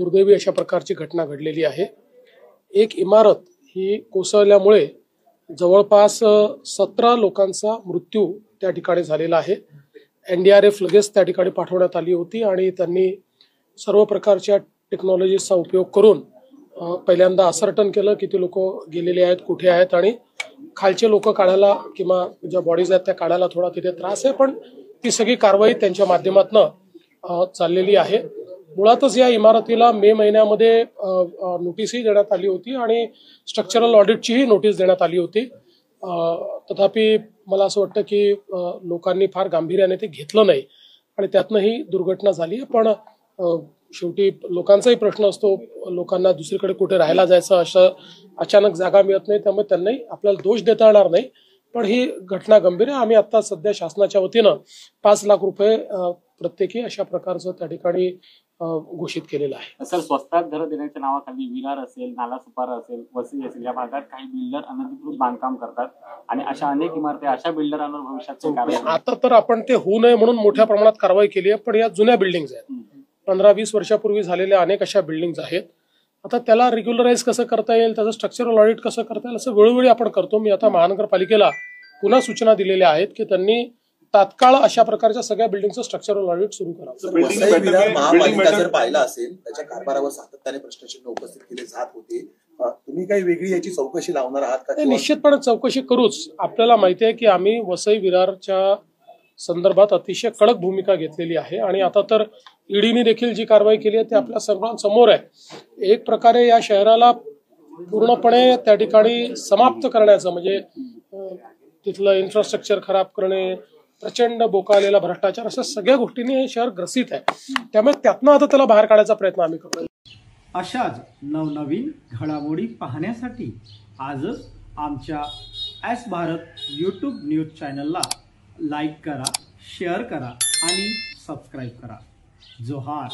दुर्दैवी अशा प्रकारची घटना घडलेली आहे। एक इमारत ही कोसळल्यामुळे जवळपास 17 लोकांचा मृत्यू त्या ठिकाणी झालेला आहे। NDRF लगेच त्या ठिकाणी पाठवण्यात आली होती आणि त्यांनी सर्व प्रकारच्या टेक्नॉलॉजीचा उपयोग करून पहिल्यांदा असर्टन केलं किती लोक गेलेले आहेत, कुठे आहेत आणि खालचे लोक काढायला किंवा ज्या बॉडीज आहेत त्या काढायला थोडा तिथे त्रास आहे, पण ती सगळी कारवाई त्यांच्या माध्यमातून चाललेली आहे। मुळातच या इमारतीला मे महिन्यामध्ये नोटीसही देण्यात आली होती आणि स्ट्रक्चरल ऑडिटचीही नोटीस देण्यात आली होती। तथापि मला असं वाटतं की लोकांनी फार गांभीर्याने ते घेतलं नाही आणि त्यातनं ही दुर्घटना झाली। पण शेवटी लोकांचाही प्रश्न असतो, लोकांना दुसरीकडे कुठे राहायला जायचं, असं अचानक जागा मिळत नाही, त्यामुळे त्यांनाही आपल्याला दोष देता येणार नाही। पण ही घटना गंभीर आहे। आम्ही आता सध्या शासनाच्या वतीनं 5 लाख रुपये प्रत्येकी अशा प्रकारचं त्या ठिकाणी घोषित केलेलं आहे। सर, स्वस्तात घर देण्याच्या नावाखाली विरार असेल, नालासोपारा असेल, वसई असेल या भागात काही बिल्डर अनधिकृत बांधकाम करतात आणि अशा अनेक इमारती अशा बिल्डरांवर भविष्यात कारवाई आता तर आपण ते होऊ नये म्हणून मोठ्या प्रमाणात कारवाई केली आहे। पण या जुन्या बिल्डिंग्स आहेत, 15-20 वर्षापूर्वी झालेल्या अनेक अशा बिल्डिंग्स आहेत। आता त्याला रेग्युलराइज कसं करता येईल, त्याचं स्ट्रक्चरल ऑडिट कसं करता येईल असं वेळोवेळी आपण करतो। मी आता महानगरपालिकेला पुन्हा सूचना दिलेल्या आहेत की त्यांनी तात्काळ अशा प्रकारच्या सगळ्या बिल्डिंगचं स्ट्रक्चरल ऑडिट सुरू करावं। महापालिका जर पाहिला असेल त्याच्या कारभारावर सातत्याने प्रश्नचिन्ह उपस्थित केले जात होते, तुम्ही काही वेगळी याची चौकशी लावणार आहात का? निश्चितपणे चौकशी करूच। आपल्याला माहिती आहे की आम्ही वसई विरारच्या संदर्भात अतिशय कडक भूमिका घेतलेली आहे आणि आता तर ईडीने देखील जी कारवाई केली आहे ते आपल्या सर्वांसमोर आहे। एक प्रकारे या शहराला पूर्णपणे त्या ठिकाणी समाप्त करण्याचं म्हणजे तिथलं इन्फ्रास्ट्रक्चर खराब करणे, प्रचंड बोकाळलेला भ्रष्टाचार, अशा सगळ्या गोष्टींनी हे शहर ग्रसित आहे। त्यामुळे त्यातनं आता त्याला बाहेर काढायचा प्रयत्न आम्ही करतो। अशाच नवनवीन घडामोडी पाहण्यासाठी आजच आमच्या एस भारत यूट्यूब न्यूज चॅनलला लाईक करा, शेअर करा आणि सबस्क्राईब करा। जोहार।